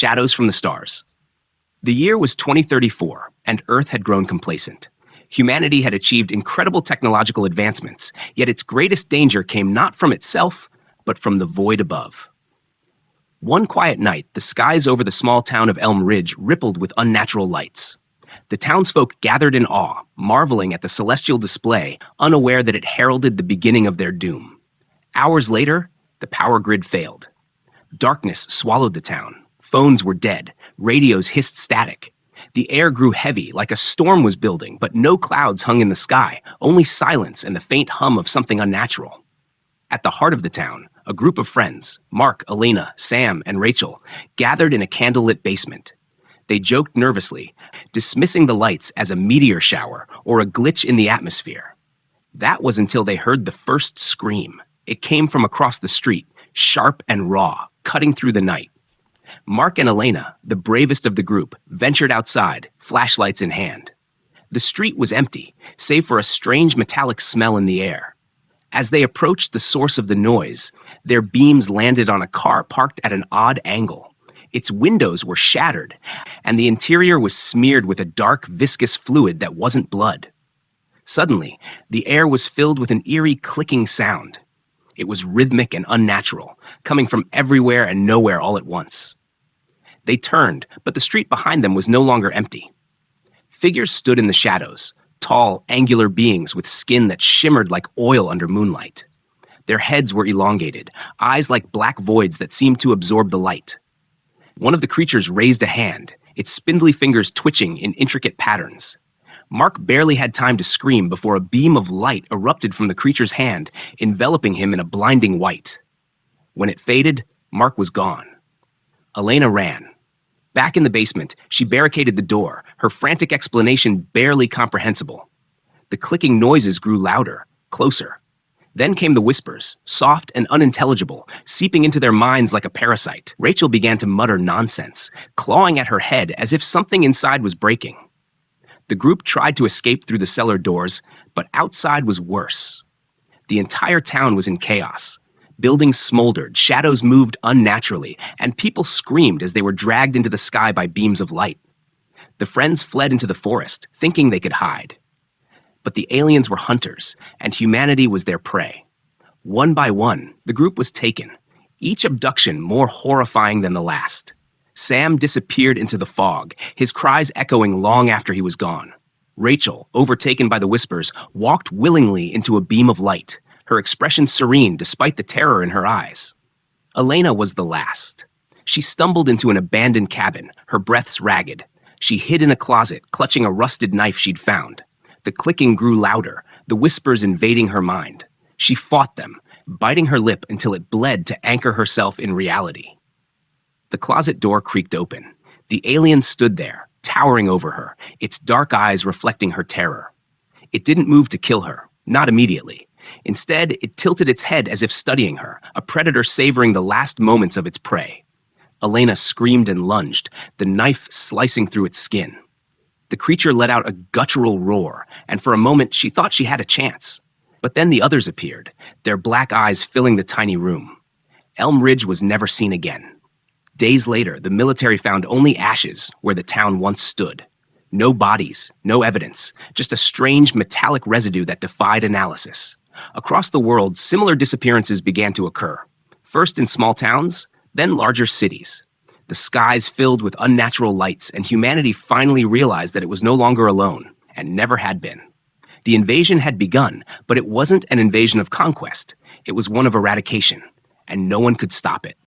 Shadows from the Stars. The year was 2034, and Earth had grown complacent. Humanity had achieved incredible technological advancements, yet its greatest danger came not from itself, but from the void above. One quiet night, the skies over the small town of Elm Ridge rippled with unnatural lights. The townsfolk gathered in awe, marveling at the celestial display, unaware that it heralded the beginning of their doom. Hours later, the power grid failed. Darkness swallowed the town. Phones were dead. Radios hissed static. The air grew heavy, like a storm was building, but no clouds hung in the sky, only silence and the faint hum of something unnatural. At the heart of the town, a group of friends, Mark, Elena, Sam, and Rachel, gathered in a candlelit basement. They joked nervously, dismissing the lights as a meteor shower or a glitch in the atmosphere. That was until they heard the first scream. It came from across the street, sharp and raw, cutting through the night. Mark and Elena, the bravest of the group, ventured outside, flashlights in hand. The street was empty, save for a strange metallic smell in the air. As they approached the source of the noise, their beams landed on a car parked at an odd angle. Its windows were shattered, and the interior was smeared with a dark, viscous fluid that wasn't blood. Suddenly, the air was filled with an eerie clicking sound. It was rhythmic and unnatural, coming from everywhere and nowhere all at once. They turned, but the street behind them was no longer empty. Figures stood in the shadows, tall, angular beings with skin that shimmered like oil under moonlight. Their heads were elongated, eyes like black voids that seemed to absorb the light. One of the creatures raised a hand, its spindly fingers twitching in intricate patterns. Mark barely had time to scream before a beam of light erupted from the creature's hand, enveloping him in a blinding white. When it faded, Mark was gone. Elena ran. Back in the basement, she barricaded the door, her frantic explanation barely comprehensible. The clicking noises grew louder, closer. Then came the whispers, soft and unintelligible, seeping into their minds like a parasite. Rachel began to mutter nonsense, clawing at her head as if something inside was breaking. The group tried to escape through the cellar doors, but outside was worse. The entire town was in chaos. Buildings smoldered, shadows moved unnaturally, and people screamed as they were dragged into the sky by beams of light. The friends fled into the forest, thinking they could hide. But the aliens were hunters, and humanity was their prey. One by one, the group was taken, each abduction more horrifying than the last. Sam disappeared into the fog, his cries echoing long after he was gone. Rachel, overtaken by the whispers, walked willingly into a beam of light, her expression serene despite the terror in her eyes. Elena was the last. She stumbled into an abandoned cabin, her breaths ragged. She hid in a closet, clutching a rusted knife she'd found. The clicking grew louder, the whispers invading her mind. She fought them, biting her lip until it bled to anchor herself in reality. The closet door creaked open. The alien stood there, towering over her, its dark eyes reflecting her terror. It didn't move to kill her, not immediately. Instead, it tilted its head as if studying her, a predator savoring the last moments of its prey. Elena screamed and lunged, the knife slicing through its skin. The creature let out a guttural roar, and for a moment she thought she had a chance. But then the others appeared, their black eyes filling the tiny room. Elm Ridge was never seen again. Days later, the military found only ashes where the town once stood. No bodies, no evidence, just a strange metallic residue that defied analysis. Across the world, similar disappearances began to occur. First in small towns, then larger cities. The skies filled with unnatural lights, and humanity finally realized that it was no longer alone, and never had been. The invasion had begun, but it wasn't an invasion of conquest. It was one of eradication, and no one could stop it.